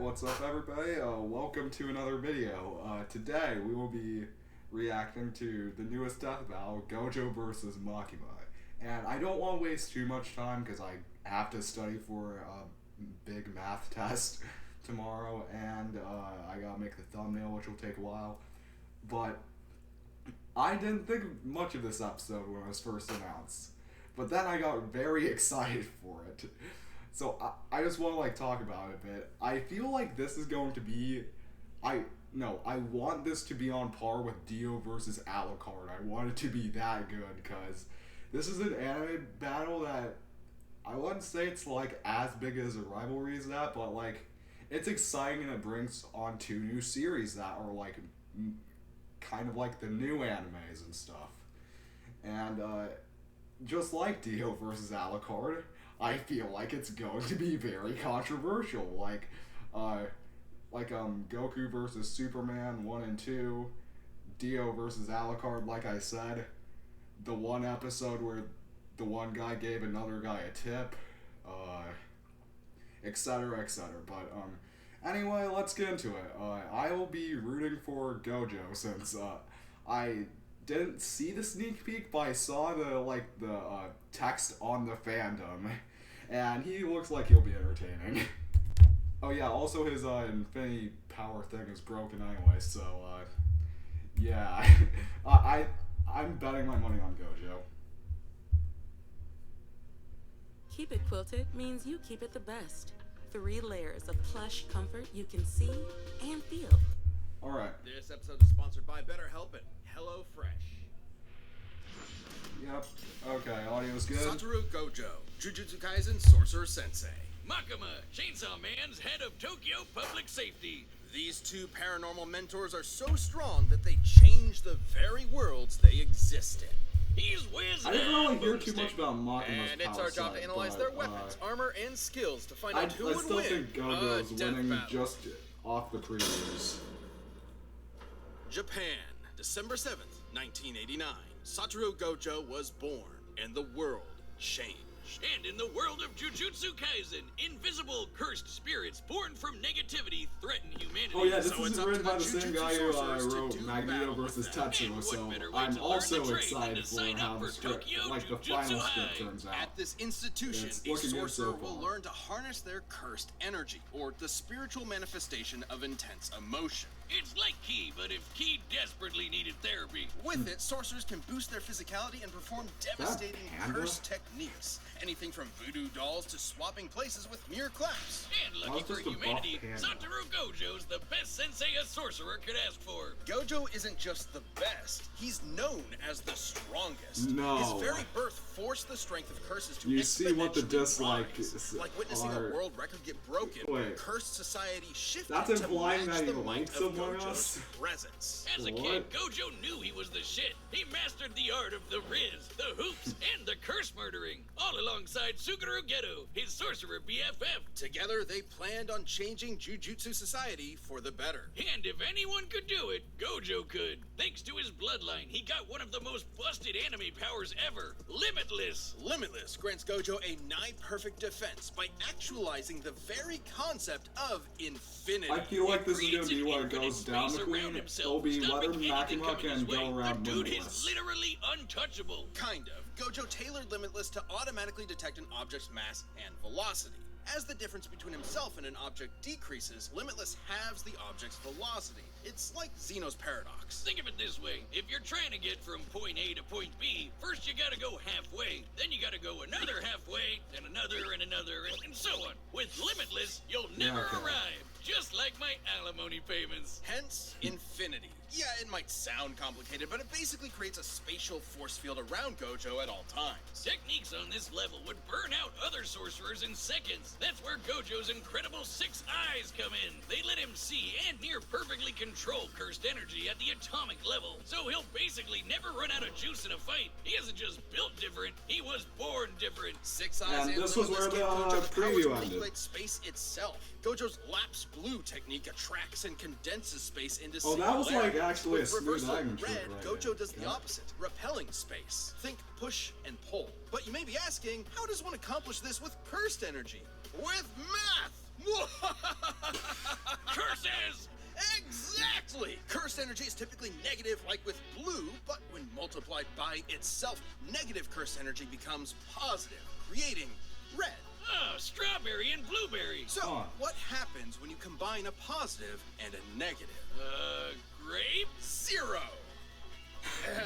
Alright, what's up everybody? Welcome to another video. Today we will be reacting to the newest death battle, Gojo versus Makima. And I don't want to waste too much time because I have to study for a big math test tomorrow, and I gotta make the thumbnail, which will take a while. But I didn't think much of this episode when it was first announced. But then I got very excited for it. So I just want to talk about it a bit. I feel like this is going to be, I want this to be on par with Dio versus Alucard. I want it to be that good because this is an anime battle that I wouldn't say it's as big as a rivalry as that, but it's exciting and it brings on two new series that are kind of like the new animes and stuff. And just like Dio versus Alucard, I feel like it's going to be very controversial. Goku versus Superman 1 and 2, Dio versus Alucard, like I said, the one episode where the one guy gave another guy a tip, etc., etc. But anyway, let's get into it. I will be rooting for Gojo since I didn't see the sneak peek, but I saw the text on the fandom, and he looks like he'll be entertaining. Oh yeah, also his infinity power thing is broken anyway, so yeah, I'm betting my money on Gojo. Keep it quilted means you keep it the best. 3 layers of plush comfort you can see and feel. Alright. This episode is sponsored by BetterHelp and HelloFresh. Yep. Okay, audio's good. Satoru Gojo, Jujutsu Kaisen Sorcerer Sensei. Makima, Chainsaw Man's head of Tokyo Public Safety. These two paranormal mentors are so strong that they change the very worlds they exist in. He's whiz. I didn't really hear too much about Makima's and it's our job to analyze their weapons, armor, and skills to find out who would win. I still think Gojo's winning battle. just off the previews. Japan, December 7th, 1989. Satoru Gojo was born, and the world changed. And in the world of Jujutsu Kaisen, invisible, cursed spirits born from negativity threaten humanity. Oh yeah, this So is it's written by the Jujutsu same guy who sorcerers to wrote do Magneto battle vs. with them. Tetsuo, And so what better way I'm to learn also the trade excited than to for sign how up the for script, Tokyo the Jujutsu final High. script turns out. At this institution, It's a looking good so sorcerer will far. learn to harness their cursed energy, or the spiritual manifestation of intense emotion. It's like Ki, but if Ki desperately needed therapy. With it, sorcerers can boost their physicality and perform devastating panda? curse techniques. Anything from voodoo dolls to swapping places with mere claps. And lucky was for just a buff humanity, panda. Satoru Gojo's the best sensei a sorcerer could ask for. Gojo isn't just the best, he's known as the strongest. No. His very birth forced the strength of curses to You see what the exponentially dislike rise. is- Like witnessing are- a world record get broken, Wait. cursed society shifted That's to implying match that he the might likes of Among Gojo's Us? presence. As a What? kid, Gojo knew he was the shit. He mastered the art of the riz, the hoops, and the curse murdering, all alongside Suguru Geto, his sorcerer BFF. Together, they planned on changing Jujutsu society for the better. And if anyone could do it, Gojo could. Thanks to his bloodline, he got one of the most busted anime powers ever, Limitless. Limitless grants Gojo a nigh-perfect defense by actualizing the very concept of infinity. I feel like this is Creates gonna be an what infinite goes down space the around queen. himself, It'll be whether stopping anything Makima coming his can way. go around The dude is Limitless. literally untouchable. Kind of. Gojo tailored Limitless to automatically detect an object's mass and velocity. As the difference between himself and an object decreases, Limitless halves the object's velocity. It's like Zeno's paradox. Think of it this way. If you're trying to get from point A to point B, first you gotta go halfway, then you gotta go another halfway, then another and another, and so on. With Limitless, you'll never okay. arrive. Just like my alimony payments. Hence, infinity. Yeah, it might sound complicated, but it basically creates a spatial force field around Gojo at all times. Techniques on this level would burn out other sorcerers in seconds. That's where Gojo's incredible 6 eyes come in. They let him see and near perfectly control cursed energy at the atomic level. So he'll basically never run out of juice in a fight. He isn't just built different, he was born different. 6 eyes And and this was Limitless where give the, Gojo the power preview to ended. manipulate space itself. Gojo's lapse blue technique attracts and condenses space into Oh, that single was area. actually a With smooth reversal iron trick red, right Gojo there. does the Yeah. opposite, repelling space. Think push and pull. But you may be asking, how does one accomplish this with cursed energy? With math! energy is typically negative, like with blue, but when multiplied by itself, negative cursed energy becomes positive, creating red. Oh, strawberry and blueberry. So, what happens when you combine a positive and a negative? Grape? 0.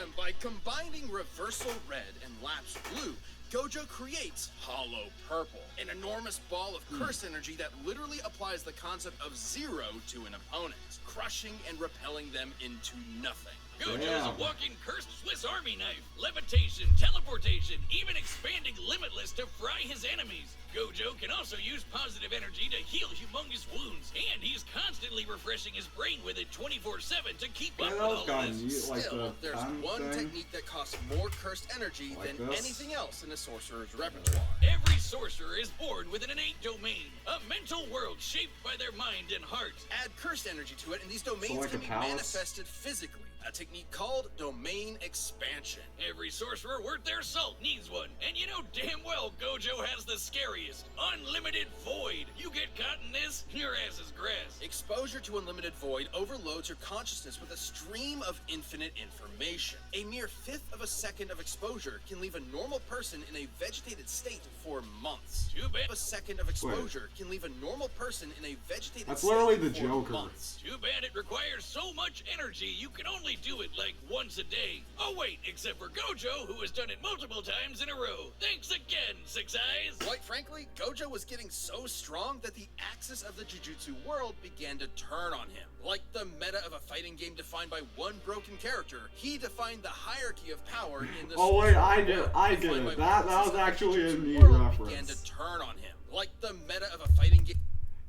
And by combining reversal red and lapse blue, Gojo creates hollow purple, an enormous ball of curse energy that literally applies the concept of 0 to an opponent, crushing and repelling them into nothing. Gojo is a walking cursed Swiss Army knife. Levitation, teleportation, even expanding limitless to fry his enemies. Gojo can also use positive energy to heal humongous wounds, and he's constantly refreshing his brain with it 24/7 to keep up with all this. Still, there's one technique that costs more cursed energy than anything else in a sorcerer's repertoire. Every sorcerer is born with an innate domain, a mental world shaped by their mind and heart. Add cursed energy to it, and these domains can be manifested physically. A technique called domain expansion. Every sorcerer worth their salt needs one, and you know damn well Gojo has the scariest. Unlimited void. You get caught in this, your ass is grass. Exposure to unlimited void overloads your consciousness with a stream of infinite information. A mere fifth of a second of exposure can leave a normal person in a vegetated state for months. Too bad. A second of exposure can leave a normal person in a vegetated That's state literally the for Joker. months. Too bad it requires so much energy you can only do it like once a day. Oh wait, except for Gojo, who has done it multiple times in a row. Thanks again, Six Eyes. Quite frankly, Gojo was getting so strong that the axis of the Jujutsu world began to turn on him. Like the meta of a fighting game defined by one broken character, he defined the hierarchy of power in the Oh wait, I get it. That was actually a neat reference. Began to turn on him. Like the meta of a fighting game.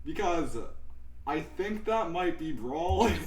Because I think that might be Brawl, and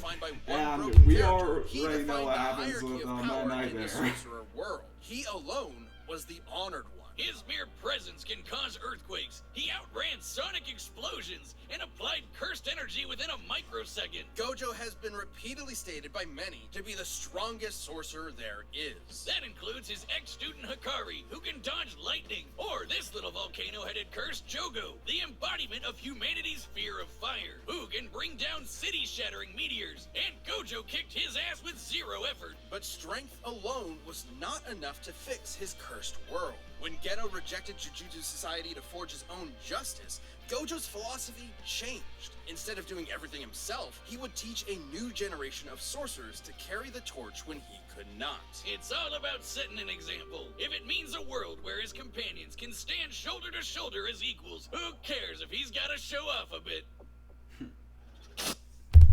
and we already know what happens with my nightmare. World. He alone was the honored one. His mere presence can cause earthquakes. He outran sonic explosions and applied cursed energy within a microsecond. Gojo has been repeatedly stated by many to be the strongest sorcerer there is. That includes his ex-student Hikari, who can dodge lightning, or this little volcano-headed curse, Jogo, the embodiment of humanity's fear of fire, who can bring down city-shattering meteors, and Gojo kicked his ass with 0 effort. But strength alone was not enough to fix his cursed world. When Geto rejected Jujutsu Society to forge his own justice, Gojo's philosophy changed. Instead of doing everything himself, he would teach a new generation of sorcerers to carry the torch when he could not. It's all about setting an example. If it means a world where his companions can stand shoulder to shoulder as equals, who cares if he's gotta show off a bit?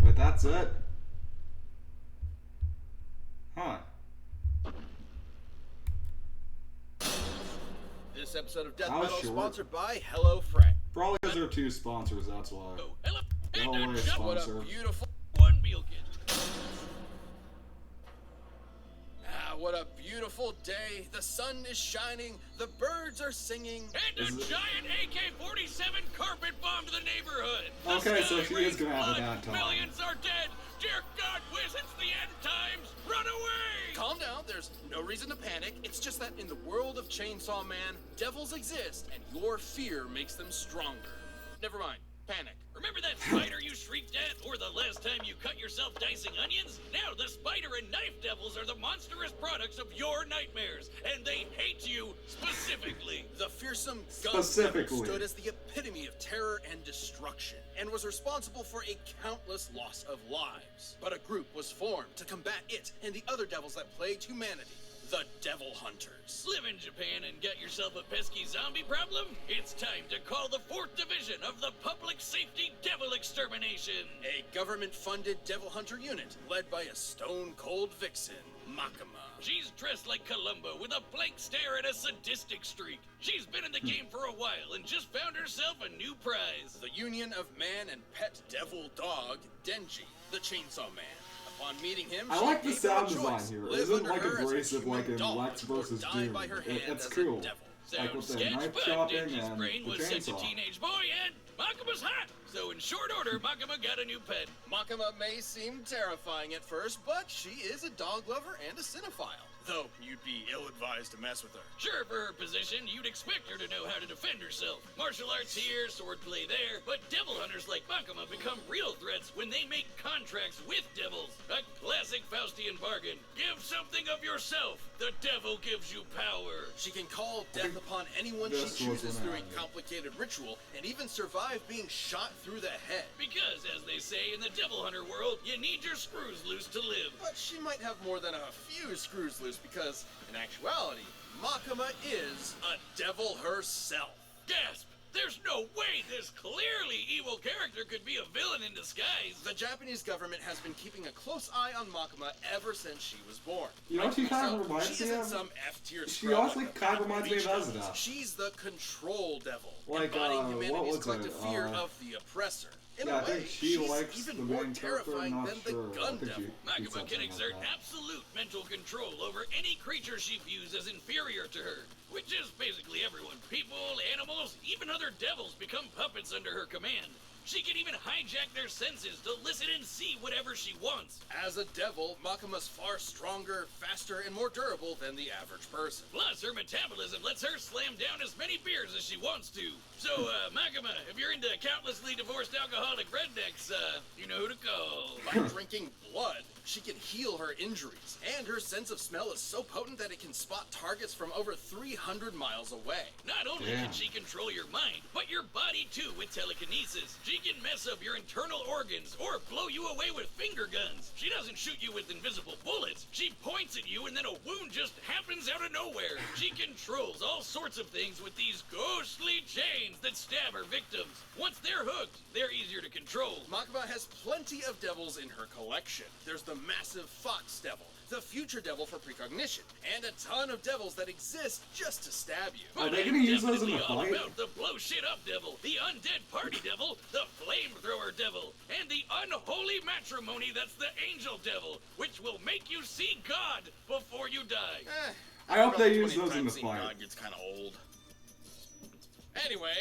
But that's it. Huh. This episode of Death How Metal is short? sponsored by HelloFresh. Probably because there are 2 sponsors, that's why. Oh, hello, No and way, a jump. What sponsor. a beautiful... One meal kit. What a beautiful day. The sun is shining, the birds are singing. And a giant AK-47 carpet bombed the neighborhood. The Okay, so sky she is rains gonna have a blood. bad time. Millions are dead. Dear God, Wiz, it's the end times. Run away. Calm down, there's no reason to panic. It's just that in the world of Chainsaw Man, devils exist, and your fear makes them stronger. Never mind, panic. Remember that spider you shrieked at, or the last time you cut yourself dicing onions? Now the spider and knife devils are the monstrous products of your nightmares, and they hate you specifically. The fearsome gun devil stood as the epitome of terror and destruction, and was responsible for a countless loss of lives. But a group was formed to combat it and the other devils that plagued humanity. The Devil Hunters. Live in Japan and get yourself a pesky zombie problem? It's time to call the 4th Division of the Public Safety Devil Extermination. A government-funded devil hunter unit led by a stone-cold vixen, Makima. She's dressed like Columbo with a blank stare and a sadistic streak. She's been in the game for a while and just found herself a new prize. The union of man and pet devil dog, Denji, the Chainsaw Man. Upon meeting him, I like the sound design here. It isn't like abrasive like in Lex vs. Doom. It's cool. Like with the knife chopping and Denji's the brain was sent to chainsaw. teenage boy, and Makima's hot. So in short order, Makima got a new pet. Makima may seem terrifying at first, but she is a dog lover and a cinephile. though you'd be ill-advised to mess with her. Sure, for her position, you'd expect her to know how to defend herself. Martial arts here, swordplay there, but devil hunters like Makima become real threats when they make contracts with devils. A classic Faustian bargain. Give something of yourself. The devil gives you power. She can call death upon anyone she chooses through a complicated ritual, and even survive being shot through the head. Because, as they say in the devil hunter world, you need your screws loose to live. But she might have more than a few screws loose because, in actuality, Makima is a devil herself. Gasp! There's no way this clearly evil character could be a villain in disguise. The Japanese government has been keeping a close eye on Makima ever since she was born. You know, she kind of reminds she me isn't of. some F-tier She also kind of reminds me of Ezra. Ezra. She's the control devil, Like, embodying what humanity's was collective it? fear of the oppressor. In Yeah, a I think way, she she's likes even the more main character, terrifying I'm not than sure. the I gun think devil. Makima can something exert like that. absolute mental control over any creature she views as inferior to her, which is basically everyone. People, animals, even other devils become puppets under her command. She can even hijack their senses to listen and see whatever she wants. As a devil, Makima's far stronger, faster, and more durable than the average person. Plus, her metabolism lets her slam down as many beers as she wants to. So, Makima, if you're into countlessly divorced alcoholic rednecks, you know who to call. By drinking blood, she can heal her injuries, and her sense of smell is so potent that it can spot targets from over 300 miles away. Not only can she control your mind, but your body too with telekinesis. She can mess up your internal organs or blow you away with finger guns. She doesn't shoot you with invisible bullets. She points at you and then a wound just happens out of nowhere. She controls all sorts of things with these ghostly chains that stab her victims. Once they're hooked, they're easier to control. Makima has plenty of devils in her collection. There's the massive Fox Devil, the Future Devil for precognition, and a ton of devils that exist just to stab you. Are they gonna use those in the Definitely all fight? about the blow shit up devil, the undead party devil, the flamethrower devil, and the unholy matrimony that's the angel devil, which will make you see God before you die. I hope they use 20 those in the times seeing fight. God gets kind of old. Anyway,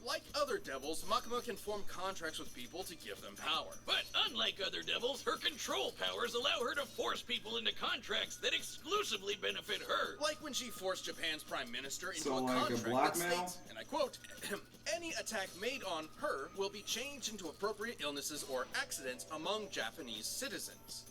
like other devils, Makima can form contracts with people to give them power. But unlike other devils, her control powers allow her to force people into contracts that exclusively benefit her. Like when she forced Japan's prime minister into So, a like a contract that blackmail? states, and I quote, any attack made on her will be changed into appropriate illnesses or accidents among Japanese citizens.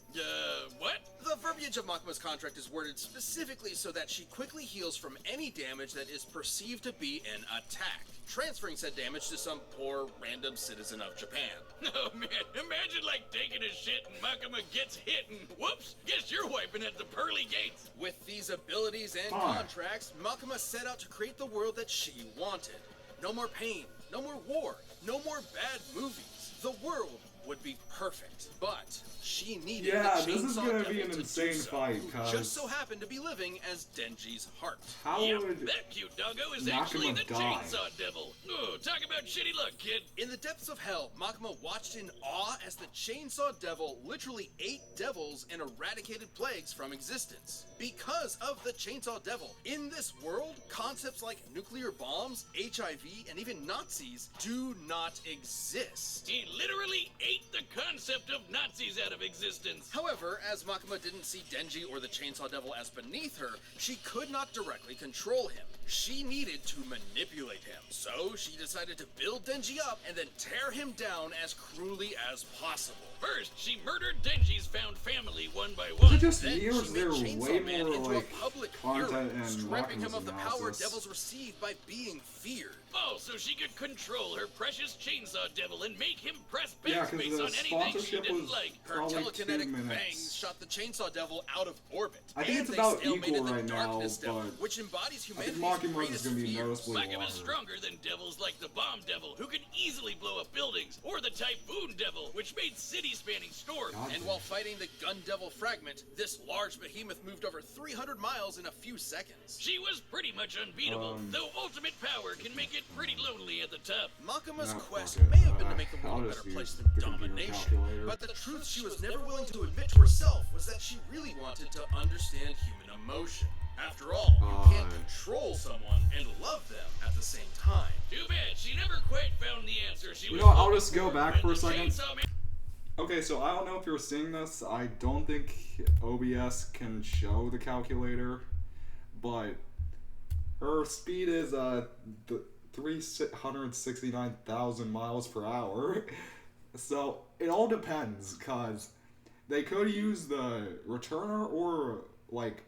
What? The verbiage of Makima's contract is worded specifically so that she quickly heals from any damage that is perceived to be an attack, transferring said damage to some poor random citizen of Japan. Oh man, imagine like taking a shit and Makima gets hit and whoops, guess you're wiping at the pearly gates. With these abilities and Fine. contracts, Makima set out to create the world that she wanted. No more pain, no more war, no more bad movies. The world would be perfect, but she needed Yeah, the this is Chainsaw gonna Devil be an to insane do so, fight, who 'cause- just so happened to be living as Denji's heart. How Yep, would that cute doggo is Makima actually the die? chainsaw devil. Oh, talk about shitty luck, kid. In the depths of hell, Makima watched in awe as the Chainsaw Devil literally ate devils and eradicated plagues from existence. Because of the Chainsaw Devil, in this world, concepts like nuclear bombs, HIV, and even Nazis do not exist. He literally ate the concept of Nazis out of existence. However, as Makima didn't see Denji or the Chainsaw Devil as beneath her, she could not directly control him. She needed to manipulate him. So she decided to build Denji up and then tear him down as cruelly as possible. First, she murdered Denji's found family one by is one. it just Then me or she is made there Chainsaw way Man more into like a public content hero, and stripping him Makima's of the power analysis? devils receive by being feared. Oh, so she could control her precious chainsaw devil and make him press Yeah, backspace 'cause the on anything she sponsorship didn't was like. Her probably 2 telekinetic minutes. fangs shot the Chainsaw Devil out of orbit. I think and it's they about stalemated equal the right now, Darkness Devil, but which embodies I think humanity's Makima's is greatest gonna be fears. noticeably Makima's longer. stronger than devils like the Bomb Devil, who can easily blow up buildings, or the Typhoon Devil, which made city-spanning storms. God And damn. while fighting the Gun Devil fragment, this large behemoth moved over 300 miles in a few seconds. She was pretty much unbeatable, though ultimate power can make it pretty lonely at the top. Makima's Nah, quest fuck it. may have been to make the I'll world a just better place use through the computer domination, calculator. but the truth she was never willing to admit to herself was that she really wanted to understand human emotion. After all, you can't control someone and love them at the same time. Too bad she never quite found the answer she was know what, I'll looking just go for back when for a the second. Chainsaw Man- Okay, so I don't know if you're seeing this. I don't think OBS can show the calculator, but her speed is 369,000 miles per hour. So it all depends, cause they could use the returner or like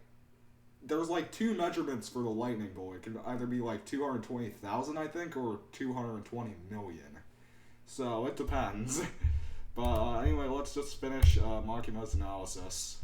there's like two measurements for the lightning bolt. It can either be like 220,000, I think, or 220 million. So it depends. But anyway, let's just finish Makima's analysis.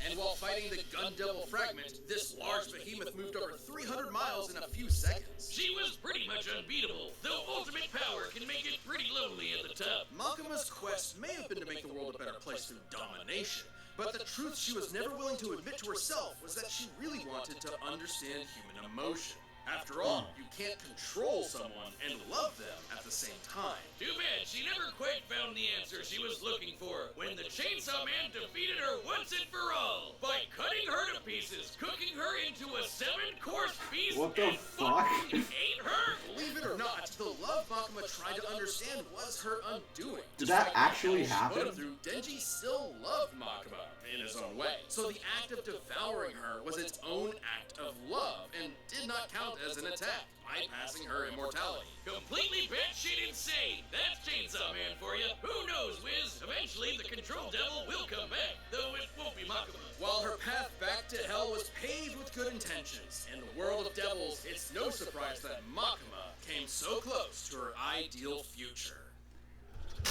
And while fighting the Gun Devil fragment, this large behemoth moved over 300 miles in a few seconds. She was pretty much unbeatable, though ultimate power can make it pretty lonely at the top. Makima's quest may have been to make the world a better place through domination, but the truth she was never willing to admit to herself was that she really wanted to understand human emotion. After all, you can't control someone and love them at the same time. Too bad she never quite found the answer she was looking for when the Chainsaw Man defeated her once and for all by cutting her to pieces, cooking her into a 7-course feast, What the and fuck? fucking ate her. Believe it or not, the love Makima tried to understand was her undoing. Did that Despite actually the hell she put happen? him through, Denji still loved Makima in his own way. So the act of devouring her was its own act of love and did not count as an attack, bypassing her immortality. Completely batshit insane. That's Chainsaw Man for you. Who knows, Wiz? Eventually, the Control Devil will come back, though it won't be Makima. While her path back to hell was paved with good intentions, in the world of devils, it's no surprise that Makima came so close to her ideal future.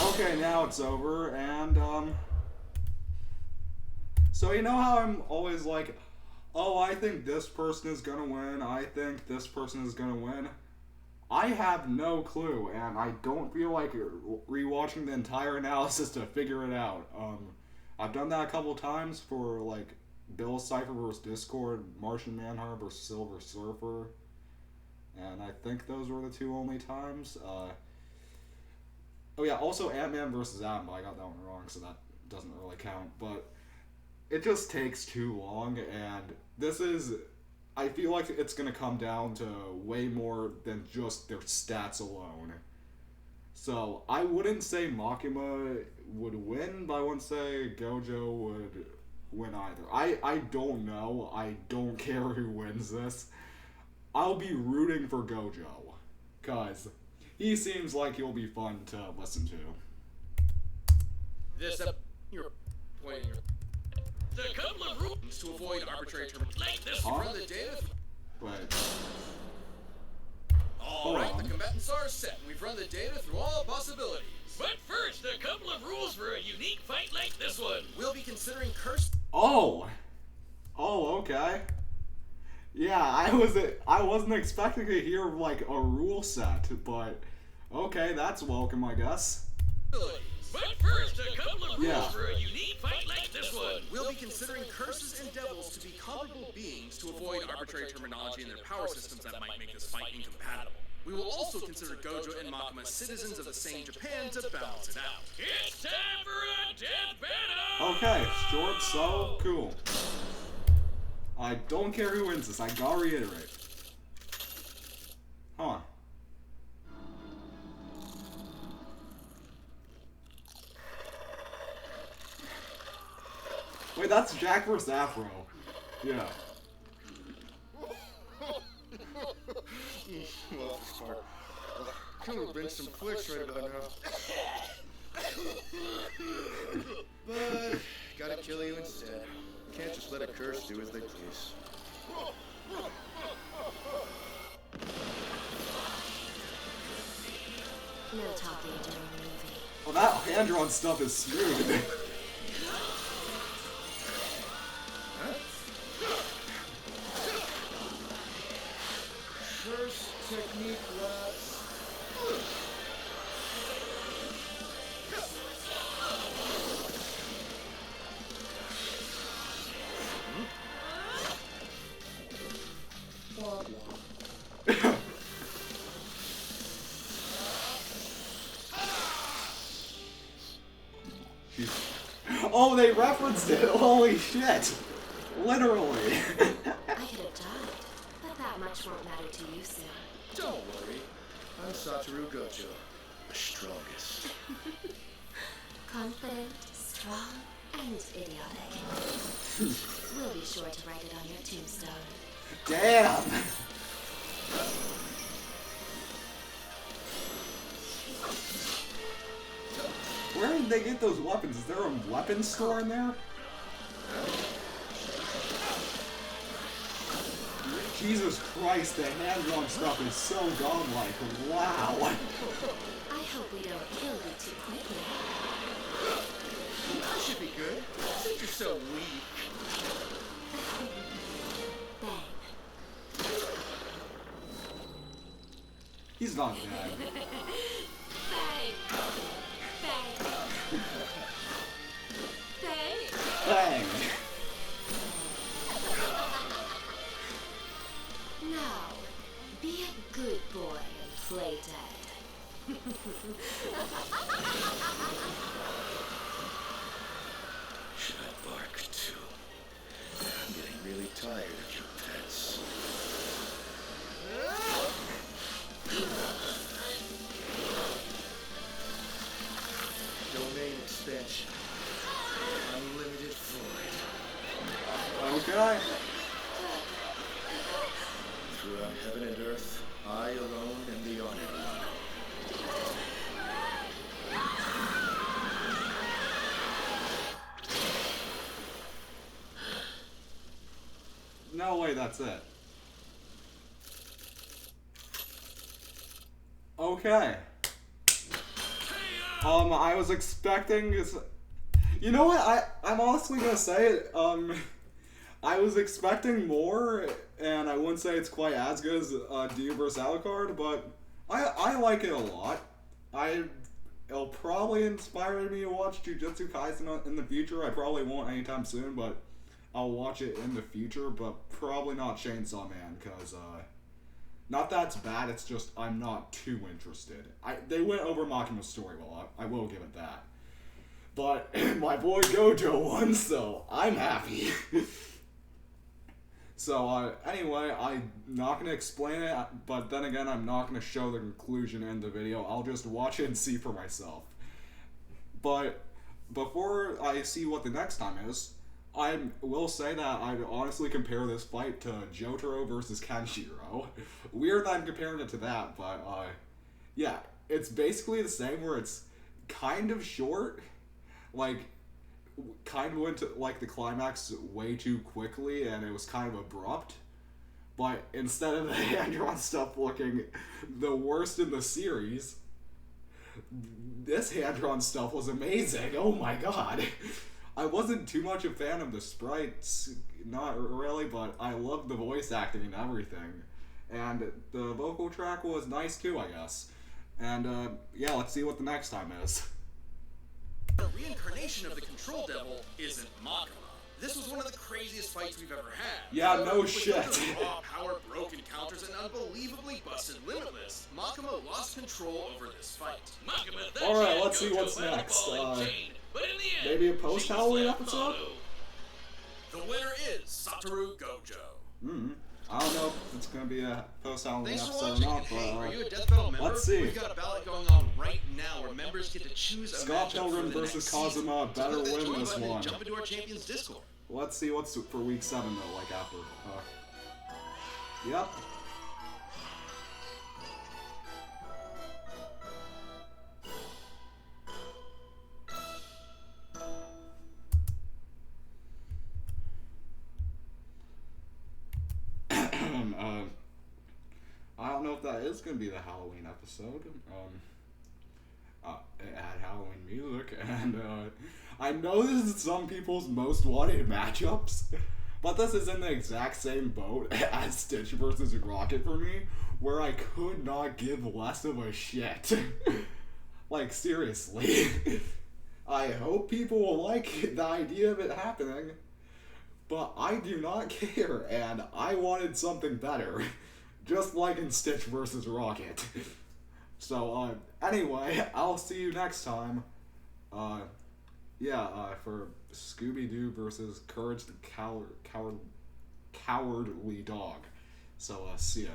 Okay, now it's over, and so you know how I'm always like, oh, I think this person is gonna win, I think this person is gonna win. I have no clue, and I don't feel like rewatching the entire analysis to figure it out. I've done that a couple times for like Bill Cipher vs. Discord, Martian Manhunter vs. Silver Surfer, and I think those were the two only times. Oh yeah, also Ant-Man vs. Atom, but I got that one wrong, so that doesn't really count. But it just takes too long, and this is... I feel like it's going to come down to way more than just their stats alone. So, I wouldn't say Makima would win, but I wouldn't say Gojo would win either. I don't know. I don't care who wins this. I'll be rooting for Gojo, because he seems like he'll be fun to listen to. This you're pointing your The couple of rules to avoid arbitrary term like this. Huh? run the data. But, All right, the combatants are set. We've run the data through all possibilities. But first, a couple of rules for a unique fight like this one. We'll be considering cursed. oh, okay. Yeah, I wasn't expecting to hear like a rule set, but okay, that's welcome, I guess. abilities. But first, a couple of rules Yeah. for a unique fight like this one. We'll be considering curses and devils to be comparable beings to avoid arbitrary terminology in their power systems that might make this fight incompatible. We will also consider Gojo and Makima citizens of the same Japan to balance it out. It's time for a death battle! Okay, short, so cool. I don't care who wins this, I gotta reiterate. Huh. Wait, that's Jack vs. Afro. Yeah. Well, this part. Could have been some clicks right about now. But gotta kill you instead. Can't just let a curse do as they please. No talking during the movie. Well, that hand-drawn stuff is smooth. First technique, lads. Oh, they referenced it! Holy shit! Literally! I could have died, but that much won't matter to you soon. Don't worry. I'm Satoru Gojo. the strongest. Confident, strong, and idiotic. We'll be sure to write it on your tombstone. Damn! Where did they get those weapons? Is there a weapons store in there? Jesus Christ, the hand-drawn stuff is so godlike. Wow. I hope we don't kill you too quickly. That should be good, since you're so weak. Bang. He's not dead. Bang. Bang. Bang. Bang! Now, be a good boy and play dead. Should I bark too? I'm getting really tired of you pets. Domain expansion. Unlimited void. Okay. Throughout heaven and earth, I alone am the honored one. No way, that's it. Okay. I was expecting this. You know what? I'm honestly gonna say it. I was expecting more, and I wouldn't say it's quite as good as D vs. Alucard, but I like it a lot. It'll probably inspire me to watch Jujutsu Kaisen in the future. I probably won't anytime soon, but I'll watch it in the future, but probably not Chainsaw Man, because, not that it's bad, it's just I'm not too interested. They went over Makima's story well, I will give it that. But my boy Gojo won, so I'm happy. So, anyway, I'm not going to explain it, but then again, I'm not going to show the conclusion in the video. I'll just watch it and see for myself. But before I see what the next time is, I will say that I'd honestly compare this fight to Jotaro versus Kenshiro. Weird that I'm comparing it to that, but, yeah, it's basically the same where it's kind of short, like, kind of went to, like, the climax way too quickly, and it was kind of abrupt, but instead of the hand-drawn stuff looking the worst in the series, this hand-drawn stuff was amazing. Oh my god. I wasn't too much a fan of the sprites, not really, but I loved the voice acting and everything. And the vocal track was nice too, I guess. And, yeah, let's see what the next time is. The reincarnation of the Control Devil isn't Makima. This was one of the craziest fights we've ever had. Yeah, no With shit. Gojo's raw power, broken counters, and unbelievably busted Limitless, Makima lost control over this fight. Makima, that Alright, shit let's see Gojo what's had the next. ball and chain, but in the end, Maybe a she post-Halloween slapped episode? Moto. The winner is Satoru Gojo. I don't know if it's gonna be a post-Halloween Thanks for episode or watching. not, Hey, are you but, a Death Battle member? let's see. We've got a ballot going on right now where members get to choose a Scott matchup Pilgrim for the versus next season. Kazuma Just better click that win join this button and one. Jump into our Champions Discord. Let's see what's for week 7 though, like after. Yep. I don't know if that is going to be the Halloween episode. It had Halloween music, and I know this is some people's most wanted matchups, but this is in the exact same boat as Stitch versus Rocket for me, where I could not give less of a shit. Like, seriously. I hope people will like the idea of it happening, but I do not care, and I wanted something better. Just like in Stitch versus Rocket. So, anyway, I'll see you next time. For Scooby-Doo versus Courage the Cowardly Dog. So, see ya.